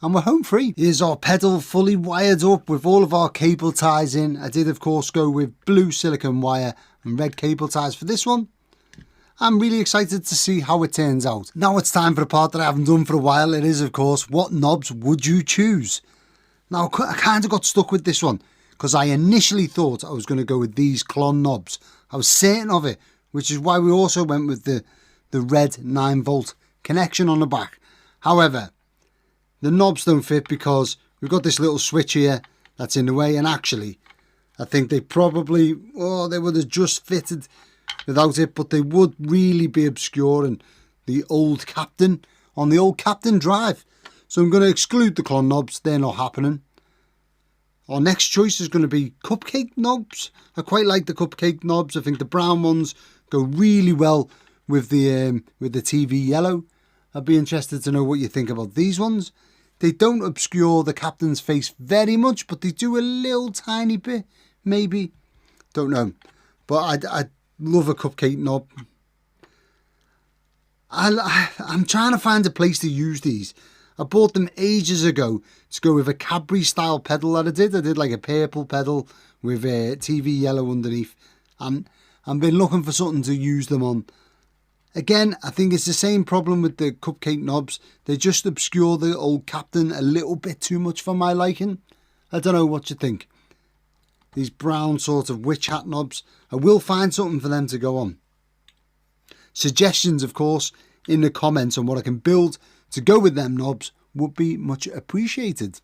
and we're home free. Here's our pedal fully wired up with all of our cable ties in. I did, of course, go with blue silicone wire and red cable ties for this one. I'm really excited to see how it turns out. Now it's time for the part that I haven't done for a while. It is, of course, what knobs would you choose? Now, I kind of got stuck with this one because I initially thought I was going to go with these Klon knobs. I was certain of it, which is why we also went with the red 9-volt connection on the back. However, the knobs don't fit because we've got this little switch here that's in the way, and actually I think they probably, they would have just fitted without it, but they would really be obscuring the old Captain on the old Captain drive. So I'm going to exclude the Klon knobs, they're not happening. Our next choice is going to be cupcake knobs. I quite like the cupcake knobs. I think the brown ones go really well with the TV yellow. I'd be interested to know what you think about these ones. They don't obscure the Captain's face very much, but they do a little tiny bit, maybe. Don't know. But I love a cupcake knob. I'm trying to find a place to use these. I bought them ages ago to go with a Cadbury style pedal that I did. I did like a purple pedal with a TV yellow underneath. And I've been looking for something to use them on. Again, I think it's the same problem with the cupcake knobs. They just obscure the old Captain a little bit too much for my liking. I don't know what you think. These brown sort of witch hat knobs. I will find something for them to go on. Suggestions, of course, in the comments on what I can build to go with them knobs would be much appreciated.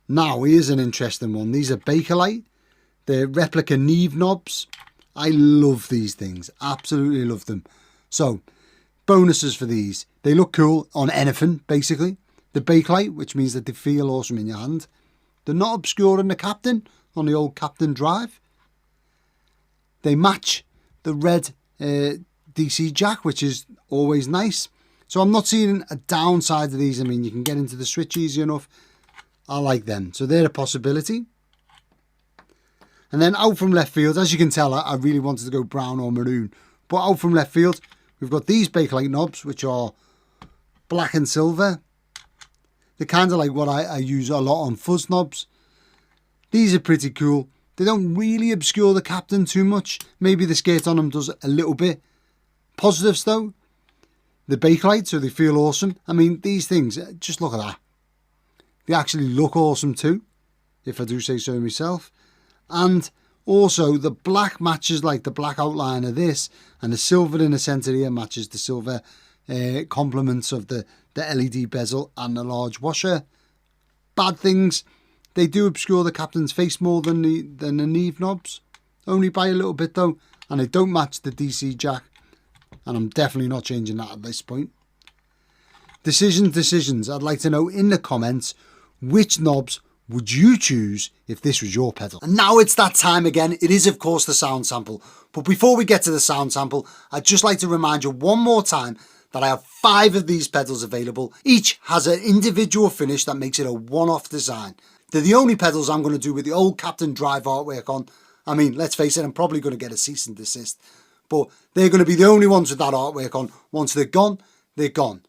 Now, here's an interesting one. These are Bakelite. They're replica Neve knobs. I love these things. Absolutely love them. So, bonuses for these. They look cool on anything, basically. The Bakelite, which means that they feel awesome in your hand. They're not obscuring the Captain on the old Captain drive. They match the red DC jack, which is always nice. So I'm not seeing a downside to these. I mean, you can get into the switch easy enough. I like them. So they're a possibility. And then out from left field, as you can tell, I really wanted to go brown or maroon. But out from left field, we've got these Bakelite knobs, which are black and silver. They're kind of like what I use a lot on fuzz knobs. These are pretty cool. They don't really obscure the Captain too much. Maybe the skate on them does a little bit. Positives though, the Bakelite, so they feel awesome. I mean, these things, just look at that. They actually look awesome too, if I do say so myself. And also the black matches like the black outline of this, and the silver in the centre here matches the silver complements of the LED bezel and the large washer. Bad things, they do obscure the Captain's face more than the Neve knobs. Only by a little bit though, and they don't match the DC jack. And I'm definitely not changing that at this point. Decisions. I'd like to know in the comments, which knobs would you choose if this was your pedal? And now it's that time again. It is, of course, the sound sample. But before we get to the sound sample, I'd just like to remind you one more time that I have 5 of these pedals available. Each has an individual finish that makes it a one-off design. They're the only pedals I'm going to do with the old Captain drive artwork on. I mean, let's face it, I'm probably going to get a cease and desist. But they're going to be the only ones with that artwork on. Once they're gone, they're gone.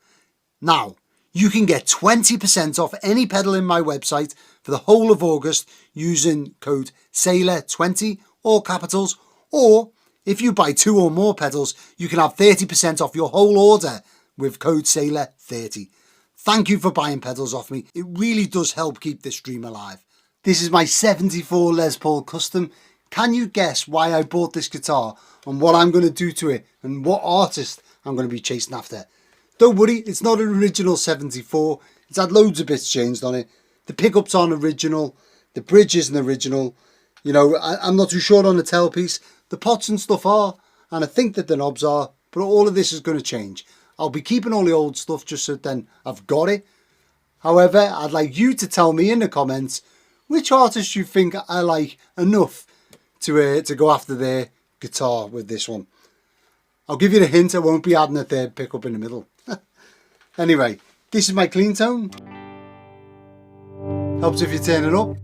Now, you can get 20% off any pedal in my website for the whole of August using code SAILOR20, all capitals, or If you buy 2 or more pedals, you can have 30% off your whole order with code SAILOR30. Thank you for buying pedals off me. It really does help keep this dream alive. This is my 74 Les Paul Custom. Can you guess why I bought this guitar and what I'm going to do to it and what artist I'm going to be chasing after? Don't worry, it's not an original 74. It's had loads of bits changed on it. The pickups aren't original. The bridge isn't original. You know, I'm not too sure on the tailpiece. The pots and stuff are, and I think that the knobs are, but all of this is going to change. I'll be keeping all the old stuff just so then I've got it. However, I'd like you to tell me in the comments which artist you think I like enough to go after their guitar with this one. I'll give you the hint, I won't be adding a third pickup in the middle. Anyway, this is my clean tone. Helps if you turn it up.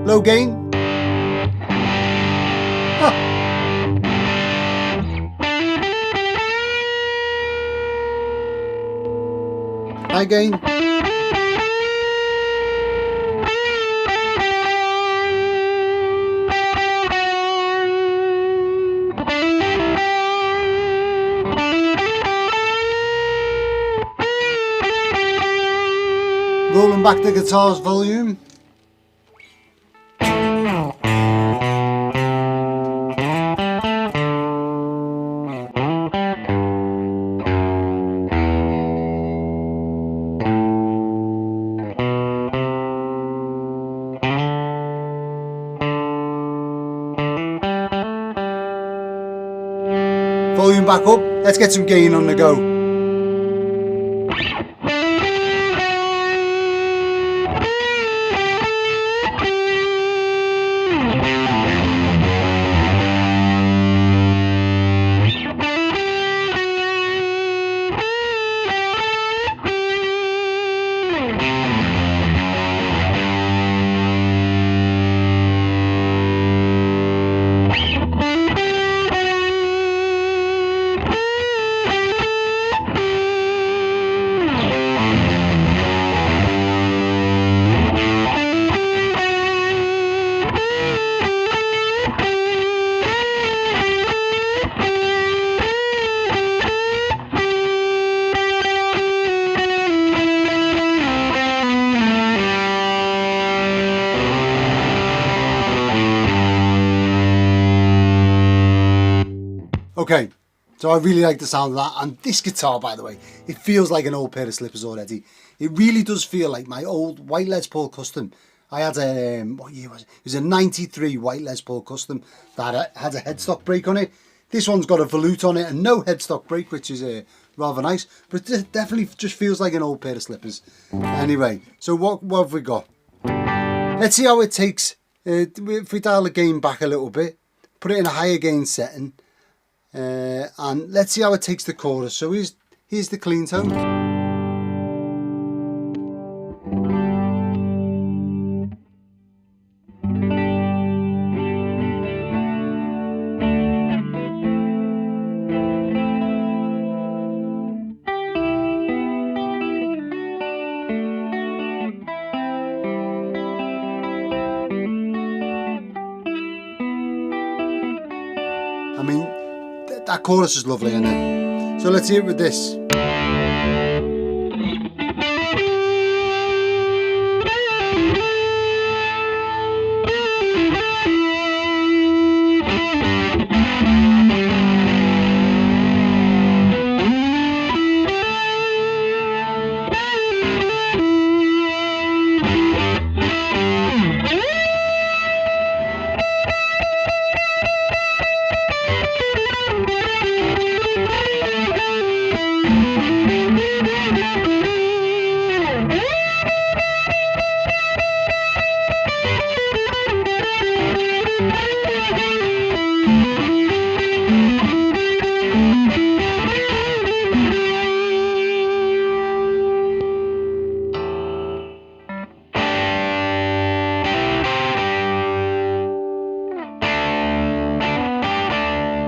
Low gain. High gain. Rolling back the guitar's volume. Volume back up. Let's get some gain on the go. Okay, so I really like the sound of that, and this guitar, by the way, it feels like an old pair of slippers already. It really does feel like my old white Les Paul Custom. I had a, what year was it? It was a 93 white Les Paul Custom that had a headstock brake on it. This one's got a volute on it and no headstock brake, which is rather nice, but it definitely just feels like an old pair of slippers. Anyway, so what have we got? Let's see how it takes, if we dial the gain back a little bit, put it in a higher gain setting, and let's see how it takes the chorus. So here's the clean tone. I mean, that chorus is lovely, isn't it? So let's hear it with this.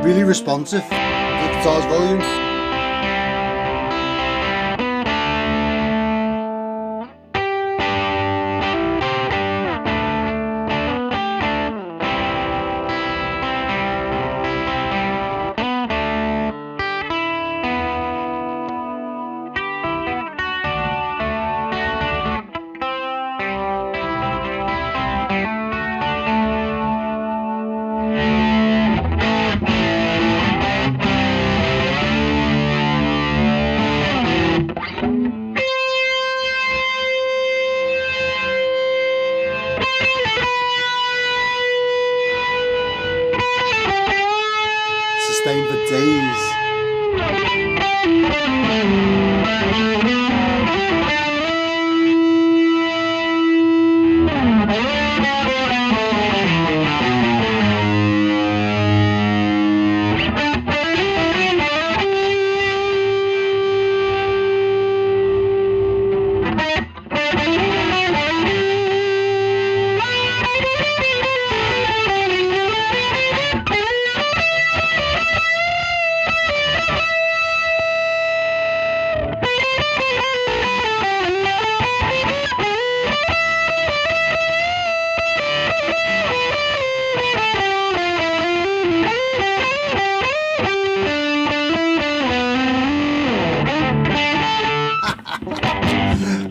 Really responsive, the guitar's volume.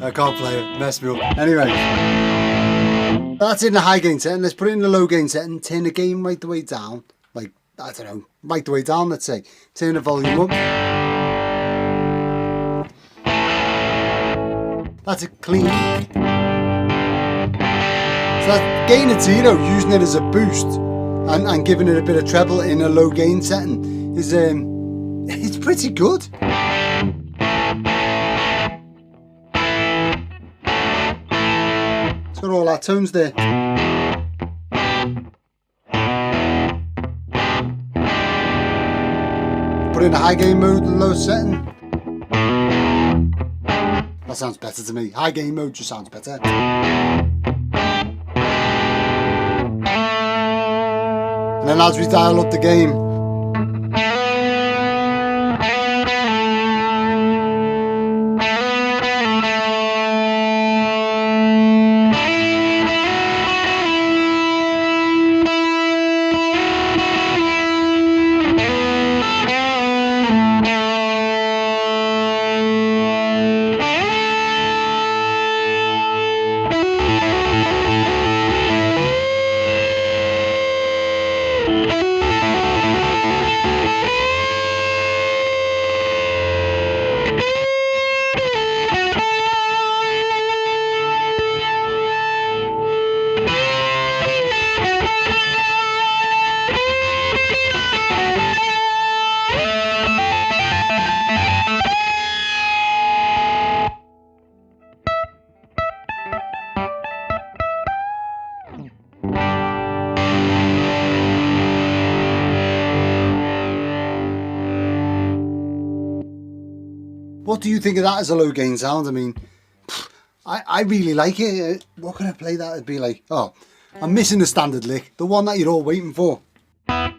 I can't play it, mess me up. Anyway, that's in the high gain setting. Let's put it in the low gain setting, turn the gain right the way down. Like, I don't know, right the way down, let's say. Turn the volume up. That's a clean. So that's gain at 0, using it as a boost and giving it a bit of treble in a low gain setting is it's pretty good. It's got all our tones there. Put in a high gain mode, low setting. That sounds better to me. High gain mode just sounds better. And then as we dial up the gain, what do you think of that as a low gain sound? I mean, I really like it. What can I play that? It'd be like, oh, I'm missing the standard lick, the one that you're all waiting for. Bit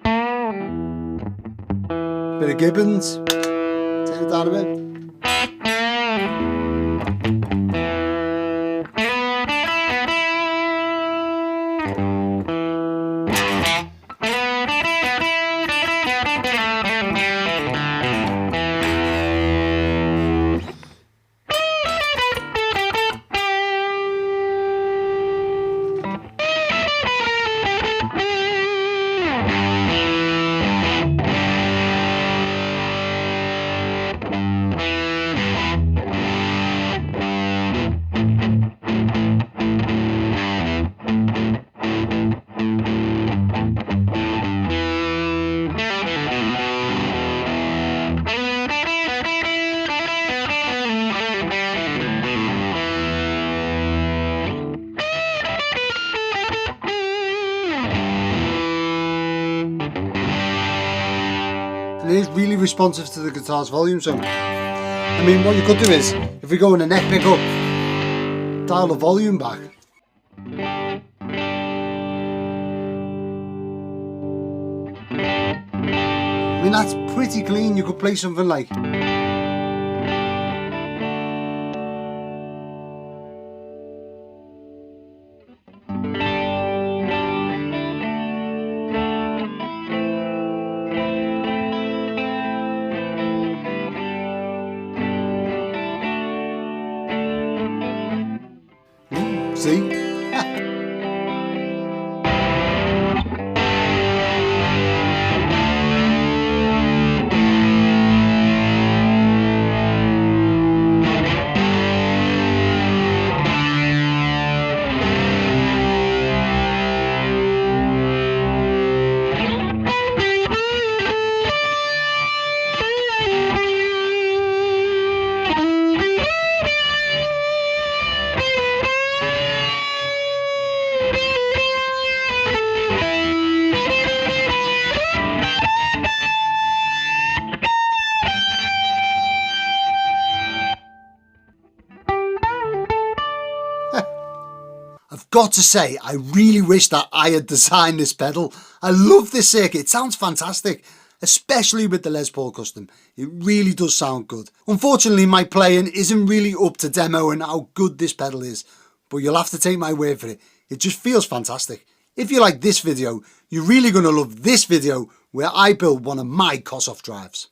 of Gibbons. Turn it down a bit. It is really responsive to the guitar's volume, so I mean, what you could do is, if we go in a neck pickup, dial the volume back. I mean, that's pretty clean. You could play something like see? I've got to say, I really wish that I had designed this pedal. I love this circuit. It sounds fantastic, especially with the Les Paul Custom. It really does sound good. Unfortunately, my playing isn't really up to demo and how good this pedal is, but you'll have to take my word for it. It just feels fantastic. If you like this video, you're really going to love this video where I build one of my Kossoff drives.